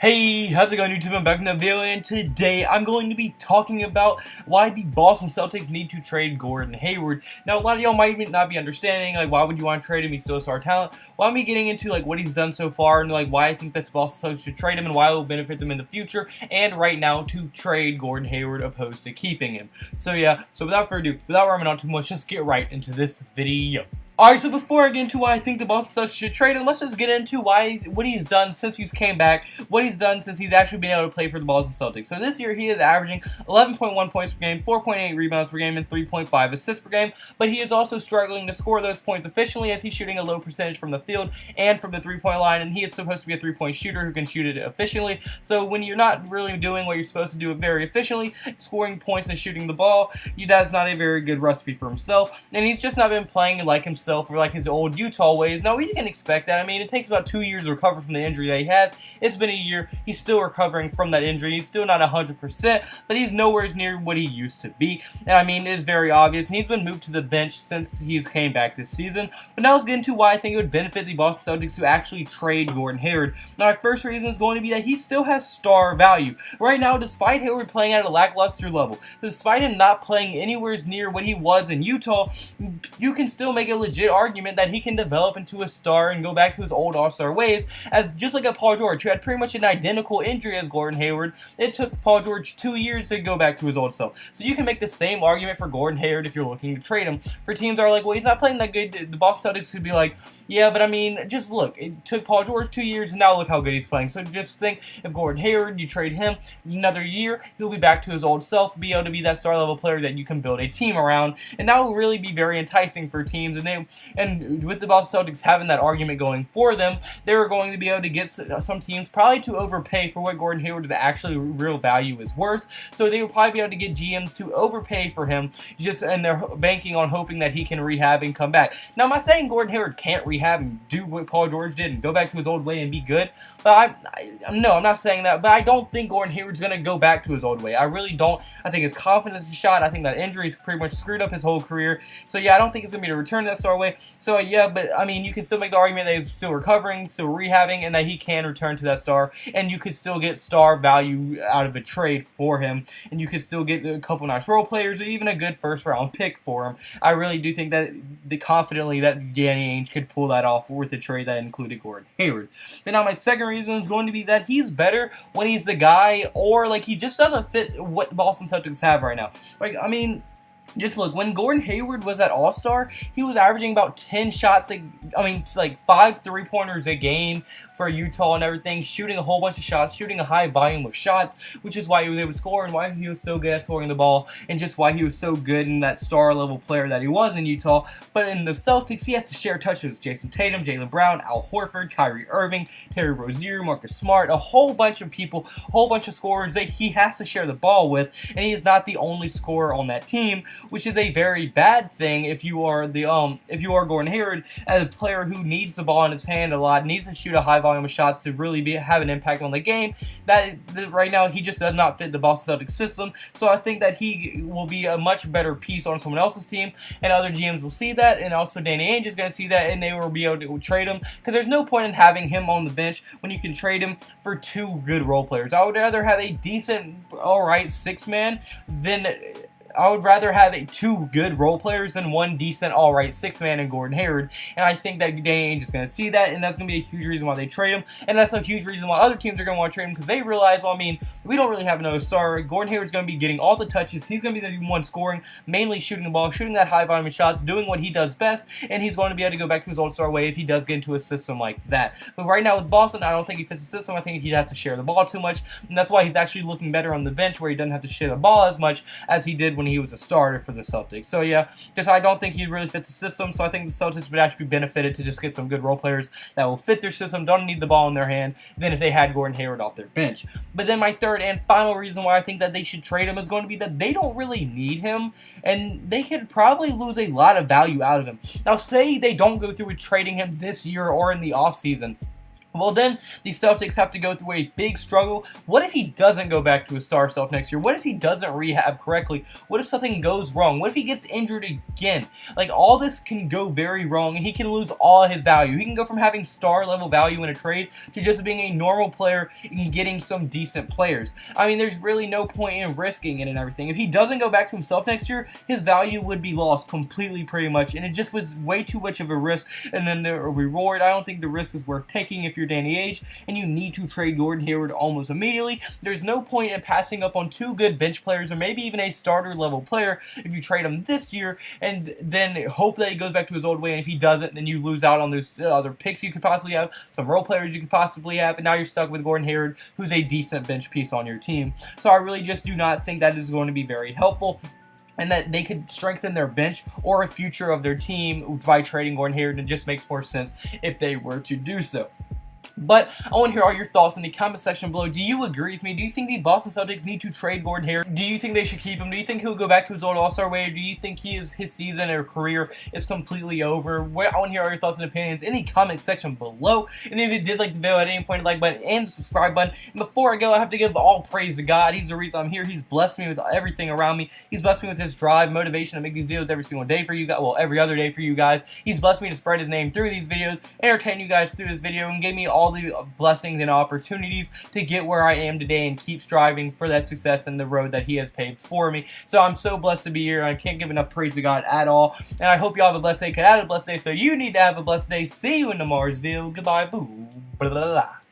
Hey, how's it going, YouTube? I'm back in the video, and today I'm going to be talking about why the Boston Celtics need to trade Gordon Hayward. Now, a lot of y'all might not be understanding, like, why would you want to trade him? He's still a star talent. Well, I'm be getting into, like, what he's done so far, and, like, why I think that the Boston Celtics should trade him, and why it will benefit them in the future, and right now, to trade Gordon Hayward opposed to keeping him. So, yeah, without further ado, without rambling on too much, just get right into this video. Alright, so before I get into why I think the Boston Celtics should trade him, let's just get into what he's done since he's came back, what he's done since he's actually been able to play for the Boston Celtics. So this year, he is averaging 11.1 points per game, 4.8 rebounds per game, and 3.5 assists per game, but he is also struggling to score those points efficiently as he's shooting a low percentage from the field and from the three-point line, and he is supposed to be a three-point shooter who can shoot it efficiently. So when you're not really doing what you're supposed to do very efficiently, scoring points and shooting the ball, that's not a very good recipe for himself, and he's just not been playing like himself or like his old Utah ways. Now, we can expect that. I mean, it takes about 2 years to recover from the injury that he has. It's been a year. He's still recovering from that injury. He's still not 100%, but he's nowhere near what he used to be. And I mean, it is very obvious. And he's been moved to the bench since he's came back this season. But now let's get into why I think it would benefit the Boston Celtics to actually trade Gordon Hayward. Now, my first reason is going to be that he still has star value. Right now, despite Hayward playing at a lackluster level, despite him not playing anywhere near what he was in Utah, you can still make a legit argument that he can develop into a star and go back to his old all-star ways, as just like a Paul George, who had pretty much an identical injury as Gordon Hayward. It took Paul George 2 years to go back to his old self. So you can make the same argument for Gordon Hayward if you're looking to trade him. For teams that are like, well, he's not playing that good, the Boston Celtics could be like, yeah, but I mean, just look, it took Paul George 2 years, and now look how good he's playing. So just think, if Gordon Hayward, you trade him another year, he'll be back to his old self, be able to be that star-level player that you can build a team around, and that will really be very enticing for teams. And with the Boston Celtics having that argument going for them, they were going to be able to get some teams probably to overpay for what Gordon Hayward's actually real value is worth. So they would probably be able to get GMs to overpay for him, and they're banking on hoping that he can rehab and come back. Now, I'm not saying Gordon Hayward can't rehab and do what Paul George did and go back to his old way and be good, but I'm not saying that, but I don't think Gordon Hayward's going to go back to his old way. I really don't. I think his confidence is shot. I think that injury's pretty much screwed up his whole career. So yeah, I don't think it's going to be to return to that star way. So yeah, but I mean, you can still make the argument that he's still recovering, still rehabbing, and that he can return to that star, and you could still get star value out of a trade for him, and you could still get a couple nice role players or even a good first-round pick for him. I really do think that confidently that Danny Ainge could pull that off with a trade that included Gordon Hayward. And now my second reason is going to be that he's better when he's the guy, or like he just doesn't fit what Boston Celtics have right now. Like, I mean, just look, when Gordon Hayward was at All-Star, he was averaging about 10 shots, like 5 3-pointers a game for Utah and everything, shooting a whole bunch of shots, shooting a high volume of shots, which is why he was able to score and why he was so good at scoring the ball, and just why he was so good in that star-level player that he was in Utah. But in the Celtics, he has to share touches with Jason Tatum, Jaylen Brown, Al Horford, Kyrie Irving, Terry Rozier, Marcus Smart, a whole bunch of people, a whole bunch of scorers that he has to share the ball with, and he is not the only scorer on that team, which is a very bad thing if you are Gordon Hayward, as a player who needs the ball in his hand a lot, needs to shoot a high volume of shots to really have an impact on the game. That right now he just does not fit the Boston Celtics system. So I think that he will be a much better piece on someone else's team, and other GMs will see that, and also Danny Ainge is going to see that, and they will be able to trade him, because there's no point in having him on the bench when you can trade him for 2 good role players. I would rather have a decent, alright 6-man than I would rather have 2 good role players than 1 decent, alright 6-man in Gordon Hayward. And I think that Danny Ainge is going to see that, and that's going to be a huge reason why they trade him. And that's a huge reason why other teams are going to want to trade him, because they realize, well, I mean, we don't really have another star. Gordon Hayward's going to be getting all the touches. He's going to be the one scoring, mainly shooting the ball, shooting that high volume of shots, doing what he does best, and he's going to be able to go back to his old star way if he does get into a system like that. But right now with Boston, I don't think he fits the system. I think he has to share the ball too much, and that's why he's actually looking better on the bench, where he doesn't have to share the ball as much as he did when he was a starter for the Celtics. So yeah, just I don't think he really fits the system, so I think the Celtics would actually be benefited to just get some good role players that will fit their system, don't need the ball in their hand, than if they had Gordon Hayward off their bench. But then my third and final reason why I think that they should trade him is going to be that they don't really need him, and they could probably lose a lot of value out of him. Now, say they don't go through with trading him this year or in the offseason. well, then the Celtics have to go through a big struggle. What if he doesn't go back to his star self next year? What if he doesn't rehab correctly? What if something goes wrong? What if he gets injured again? Like, all this can go very wrong, and he can lose all his value. He can go from having star-level value in a trade to just being a normal player and getting some decent players. I mean, there's really no point in risking it and everything. If he doesn't go back to himself next year, his value would be lost completely pretty much, and it just was way too much of a risk. And then the reward, I don't think the risk is worth taking if you're Danny Ainge, and you need to trade Gordon Hayward almost immediately. There's no point in passing up on two good bench players or maybe even a starter level player if you trade him this year and then hope that he goes back to his old way, and if he doesn't, then you lose out on those other picks you could possibly have, some role players you could possibly have, and now you're stuck with Gordon Hayward, who's a decent bench piece on your team. So I really just do not think that is going to be very helpful, and that they could strengthen their bench or a future of their team by trading Gordon Hayward, and it just makes more sense if they were to do so. But I want to hear all your thoughts in the comment section below. Do you agree with me? Do you think the Boston Celtics need to trade Gordon Hayward? Do you think they should keep him? Do you think he'll go back to his old All-Star way? Or do you think his season or career is completely over? I want to hear all your thoughts and opinions in the comment section below. And if you did like the video, at any point, like button and the subscribe button. And before I go, I have to give all praise to God. He's the reason I'm here. He's blessed me with everything around me. He's blessed me with his drive, motivation to make these videos every single day for you guys. Well, every other day for you guys. He's blessed me to spread his name through these videos, entertain you guys through this video, and gave me all the blessings and opportunities to get where I am today and keep striving for that success and the road that he has paved for me. So I'm so blessed to be here. I can't give enough praise to God at all. And I hope you all have a blessed day, because I had a blessed day, so you need to have a blessed day. See you in tomorrow's video. Goodbye. Boo. Blah, blah, blah.